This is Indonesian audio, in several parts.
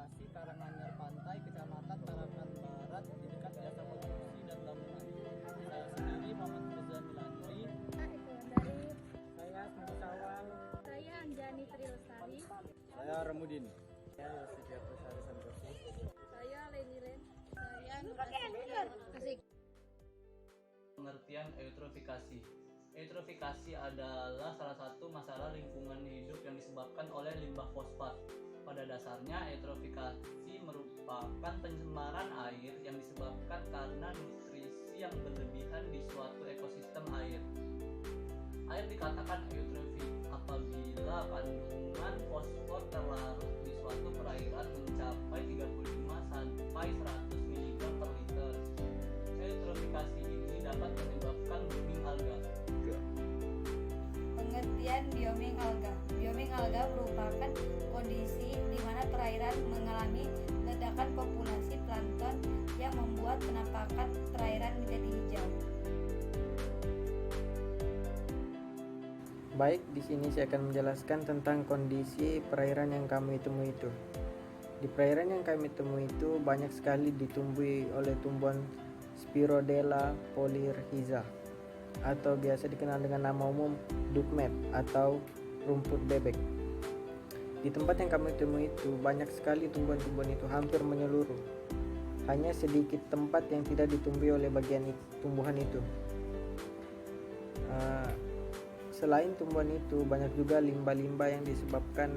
lokasi Karanganyar Pantai, Kecamatan Tarakan Barat, di dekat Jasa Konstruksi dan Bangunan. Saya sendiri Muhammad Reza Milandri. Saya Asmi Sawal. Saya Anjani Trilestari. Saya Ramudin. Saya Yosi Sari Santosi. Saya Leni Len. Saya Nur Asik. Pengertian eutrofikasi. Eutrofikasi adalah salah satu masalah lingkungan hidup yang disebabkan oleh limbah fosfat. Pada dasarnya, eutrofikasi merupakan pencemaran air yang disebabkan karena nutrisi yang berlebihan di suatu ekosistem air. Air dikatakan eutrofik apabila kandungan fosfor terlarut di suatu perairan mencapai 35 sampai 100 mg per liter. Eutrofikasi ini dapat menyebabkan booming alga. Pengertian bioming alga. Bioming alga merupakan kondisi di mana perairan mengalami ledakan populasi plankton yang membuat penampakan perairan menjadi hijau. Baik, di sini saya akan menjelaskan tentang kondisi perairan yang kami temui itu. Di perairan yang kami temui itu banyak sekali ditumbuhi oleh tumbuhan Spirodela polyrhiza atau biasa dikenal dengan nama umum dugmet atau rumput bebek. Di tempat yang kami temui itu banyak sekali tumbuhan-tumbuhan itu hampir menyeluruh. Hanya sedikit tempat yang tidak ditumbuhi oleh bagian tumbuhan itu. Selain tumbuhan itu, banyak juga limbah-limbah yang disebabkan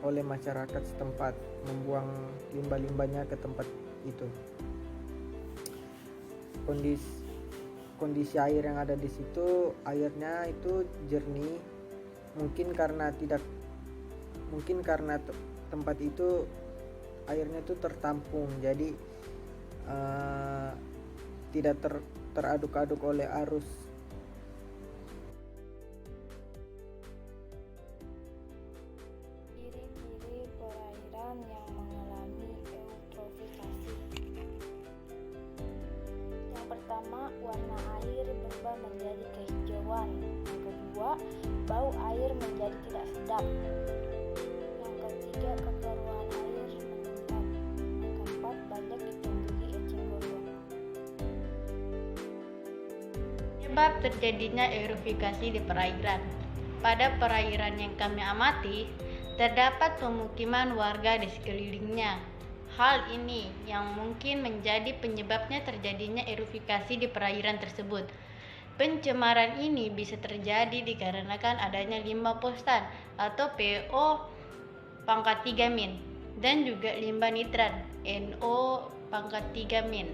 oleh masyarakat setempat membuang limbah-limbahnya ke tempat itu. Kondisi air yang ada di situ, airnya itu jernih, mungkin karena tempat itu airnya itu tertampung, jadi tidak teraduk-aduk oleh arus. Ciri-ciri perairan yang mengalami eutrofikasi. Yang pertama, warna air berubah menjadi kehijauan. Yang kedua, bau air menjadi tidak sedap. Yang ketiga, kekeruhan air meningkat. Yang keempat, banyak ditumbuhi eceng gondok. Penyebab terjadinya eutrofikasi di perairan. Pada perairan yang kami amati, terdapat pemukiman warga di sekelilingnya. Hal ini yang mungkin menjadi penyebabnya terjadinya eutrofikasi di perairan tersebut. Pencemaran ini bisa terjadi dikarenakan adanya limbah postan atau PO pangkat 3- dan juga limbah nitrat NO pangkat 3-.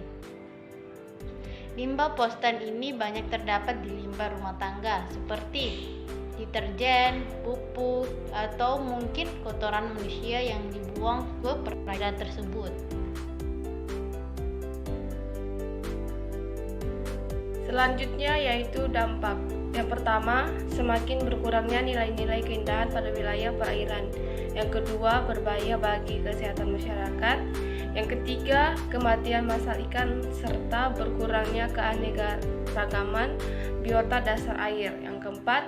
Limbah postan ini banyak terdapat di limbah rumah tangga seperti deterjen, pupuk, atau mungkin kotoran manusia yang dibuang ke perairan tersebut. Selanjutnya yaitu dampak. Yang pertama, semakin berkurangnya nilai-nilai keindahan pada wilayah perairan. Yang kedua, berbahaya bagi kesehatan masyarakat. Yang ketiga, kematian masal ikan serta berkurangnya keanekaragaman biota dasar air. Yang keempat,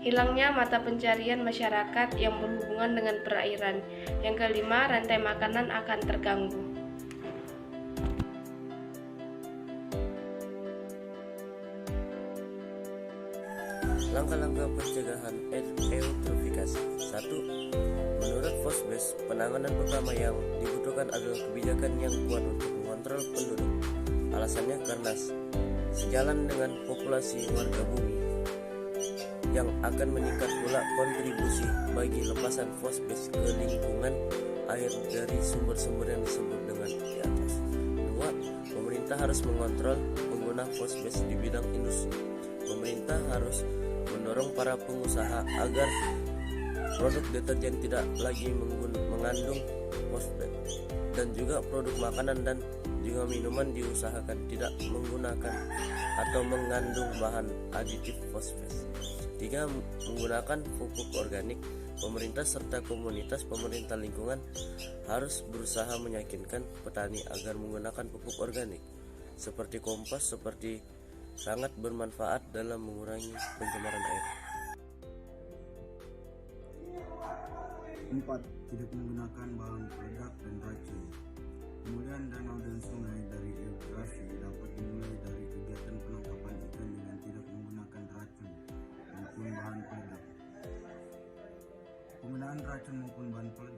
hilangnya mata pencarian masyarakat yang berhubungan dengan perairan. Yang kelima, rantai makanan akan terganggu. Langkah-langkah pencegahan eutrofikasi. 1. Menurut Fosbes, penanganan pertama yang dibutuhkan adalah kebijakan yang kuat untuk mengontrol penduduk. Alasannya karena sejalan dengan populasi warga bumi yang akan meningkat pula kontribusi bagi lepasan fosbes ke lingkungan air dari sumber-sumber yang disebut dengan di atas. 2. Pemerintah harus mengontrol pengguna fosbes di bidang industri. Pemerintah harus mendorong para pengusaha agar produk deterjen tidak lagi mengandung fosfat, dan juga produk makanan dan juga minuman diusahakan tidak menggunakan atau mengandung bahan aditif fosfat. 3. Menggunakan pupuk organik. Pemerintah serta komunitas pemerintah lingkungan harus berusaha meyakinkan petani agar menggunakan pupuk organik seperti kompos sangat bermanfaat dalam mengurangi pencemaran air. 4. Tidak menggunakan bahan peledak dan racun. Pemulihan danau dan sungai dari eutrofi dapat dimulai dari kegiatan penangkapan ikan dengan tidak menggunakan racun maupun bahan peledak. Penggunaan racun maupun bahan peledak